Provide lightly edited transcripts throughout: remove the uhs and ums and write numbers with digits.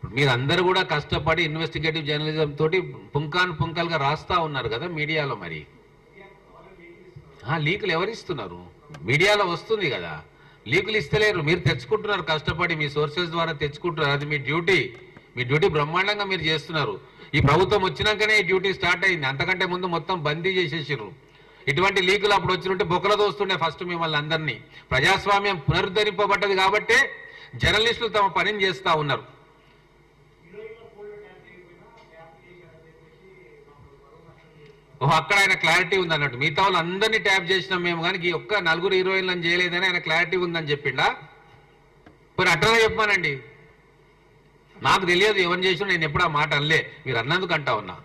మీరందరూ కూడా కష్టపడి ఇన్వెస్టిగేటివ్ జర్నలిజం తోటి పుంకాలుగా రాస్తా ఉన్నారు కదా మీడియాలో. మరి లీకులు ఎవరిస్తున్నారు? మీడియాలో వస్తుంది కదా, లీకులు ఇస్తలేరు, మీరు తెచ్చుకుంటున్నారు కష్టపడి, మీ సోర్సెస్ ద్వారా తెచ్చుకుంటున్నారు. అది మీ డ్యూటీ బ్రహ్మాండంగా మీరు చేస్తున్నారు. ఈ ప్రభుత్వం వచ్చినాకనే ఈ డ్యూటీ స్టార్ట్ అయింది, అంతకంటే ముందు మొత్తం బందీ చేసేసారు. ఇటువంటి లీకులు అప్పుడు వచ్చినట్టే బొక్కలు దోస్తుండే ఫస్ట్ మిమ్మల్ని అందరినీ. ప్రజాస్వామ్యం పునరుద్ధరింపబడ్డది కాబట్టే జర్నలిస్టులు తమ పనిని చేస్తూ ఉన్నారు. అక్కడ ఆయన క్లారిటీ ఉంది అన్నట్టు, మిగతా వాళ్ళు అందరినీ ట్యాప్ చేసినాం మేము, కానీ ఈ ఒక్క 4 హీరోయిన్లను చేయలేదని ఆయన క్లారిటీ ఉందని చెప్పిండా? మరి అట్లనే చెప్పానండి, నాకు తెలియదు ఎవరిని చేసినా, నేను ఎప్పుడు ఆ మాట అనలే, మీరు అన్నందుకు అంటా ఉన్నా.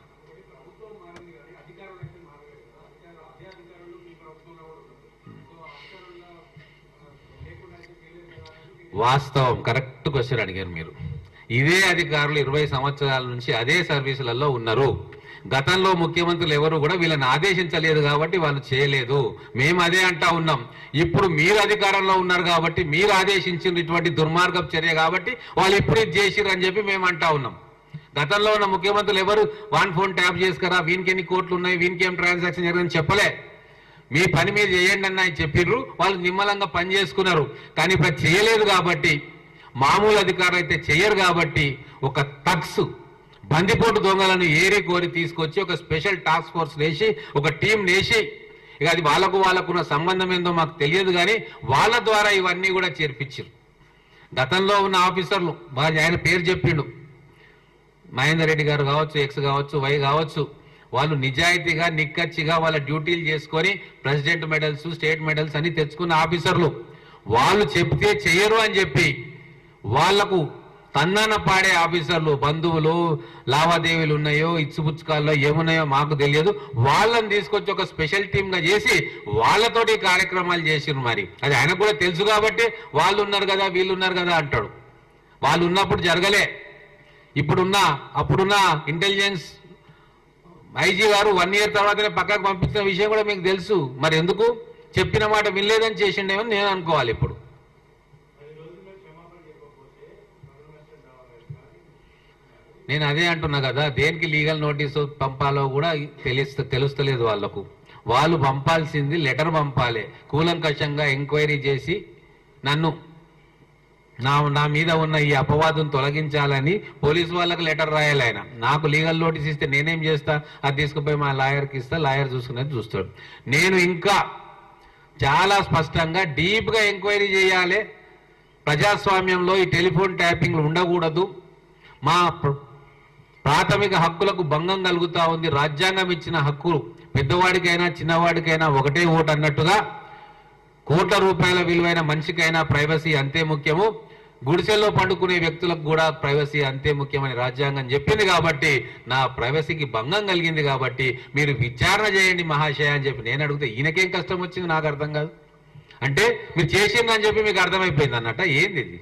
వాస్తవం, కరెక్ట్ క్వశ్చన్ అడిగారు మీరు. ఇదే అధికారులు 20 సంవత్సరాల నుంచి అదే సర్వీసులలో ఉన్నారు. గతంలో ముఖ్యమంత్రులు ఎవరు కూడా వీళ్ళని ఆదేశించలేదు కాబట్టి వాళ్ళు చేయలేదు, మేము అదే అంటా ఉన్నాం. ఇప్పుడు మీరు అధికారంలో ఉన్నారు కాబట్టి మీరు ఆదేశించిన ఇటువంటి దుర్మార్గపు చర్య కాబట్టి వాళ్ళు ఇప్పుడు ఇది చేసిర్రు అని చెప్పి మేము అంటా ఉన్నాం. గతంలో ఉన్న ముఖ్యమంత్రులు ఎవరు వాన్ ఫోన్ ట్యాప్ చేసుకురా, వీనికి ఎన్ని కోట్లు ఉన్నాయి, వీనికి ఏం ట్రాన్సాక్షన్ జరిగిందని చెప్పలే. మీ పని మీరు చేయండి అన్న చెప్పిర్రు, వాళ్ళు నిమ్మలంగా పని చేసుకున్నారు. కానీ ఇప్పుడు చేయలేదు కాబట్టి, మామూలు అధికారులు అయితే చెయ్యరు కాబట్టి ఒక తగ్స్ బందిపోటు దొంగలను ఏరి కోరి తీసుకొచ్చి ఒక స్పెషల్ టాస్క్ ఫోర్స్ వేసి ఒక టీం వేసి, ఇక అది వాళ్ళకున్న సంబంధం ఏందో మాకు తెలియదు కానీ వాళ్ళ ద్వారా ఇవన్నీ కూడా చేర్పించారు. గతంలో ఉన్న ఆఫీసర్లు ఆయన పేరు చెప్పిండు, మహేందర్ రెడ్డి గారు కావచ్చు, ఎక్స్ కావచ్చు, వై కావచ్చు, వాళ్ళు నిజాయితీగా నిక్కచ్చిగా వాళ్ళ డ్యూటీలు చేసుకొని ప్రెసిడెంట్ మెడల్స్, స్టేట్ మెడల్స్ అన్ని తెచ్చుకున్న ఆఫీసర్లు. వాళ్ళు చెప్తే చెయ్యరు అని చెప్పి వాళ్లకు తన్నాన పాడే ఆఫీసర్లు, బంధువులు, లావాదేవీలు ఉన్నాయో ఇచ్చుపుచ్చుకాల్లో ఏమున్నాయో మాకు తెలియదు, వాళ్ళని తీసుకొచ్చి ఒక స్పెషల్ టీమ్గా చేసి వాళ్ళతోటి కార్యక్రమాలు చేసిరు. మరి అది ఆయనకు కూడా తెలుసు కాబట్టి వాళ్ళు ఉన్నారు కదా వీళ్ళు ఉన్నారు కదా అంటాడు. వాళ్ళు ఉన్నప్పుడు జరగలే. అప్పుడున్న ఇంటెలిజెన్స్ ఐజీ గారు 1 ఇయర్ తర్వాతనే పక్కకు పంపించిన విషయం కూడా మీకు తెలుసు. మరి ఎందుకు చెప్పిన మాట వినలేదని చేసిండేమని నేను అనుకోవాలి. ఇప్పుడు నేను అదే అంటున్నా కదా, దేనికి లీగల్ నోటీసు పంపాలో కూడా తెలుస్తలేదు వాళ్ళకు. వాళ్ళు పంపాల్సింది లెటర్ పంపాలి, కూలంకషంగా ఎంక్వైరీ చేసి నా మీద ఉన్న ఈ అపవాదం తొలగించాలని పోలీసు వాళ్ళకి లెటర్ రాయాలి. ఆయన నాకు లీగల్ నోటీస్ ఇస్తే నేనేం చేస్తా, అది తీసుకుపోయి మా లాయర్కి ఇస్తా, లాయర్ చూసుకునేది చూస్తాడు. నేను ఇంకా చాలా స్పష్టంగా డీప్గా ఎంక్వైరీ చేయాలి. ప్రజాస్వామ్యంలో ఈ టెలిఫోన్ ట్యాపింగ్లు ఉండకూడదు, మా ప్రాథమిక హక్కులకు భంగం కలుగుతా ఉంది. రాజ్యాంగం ఇచ్చిన హక్కులు పెద్దవాడికైనా చిన్నవాడికైనా ఒకటే ఓటు అన్నట్టుగా కోట్ల రూపాయల విలువైన మనిషికైనా ప్రైవసీ అంతే ముఖ్యము, గుడిసెల్లో పండుకునే వ్యక్తులకు కూడా ప్రైవసీ అంతే ముఖ్యమని రాజ్యాంగం చెప్పింది. కాబట్టి నా ప్రైవసీకి భంగం కలిగింది కాబట్టి మీరు విచారణ చేయండి మహాశయ అని చెప్పి నేను అడిగితే ఈయనకేం కష్టం వచ్చింది నాకు అర్థం కాదు. అంటే మీరు చేసిందని చెప్పి మీకు అర్థమైపోయింది అన్నట్ట. ఏంది ఇది?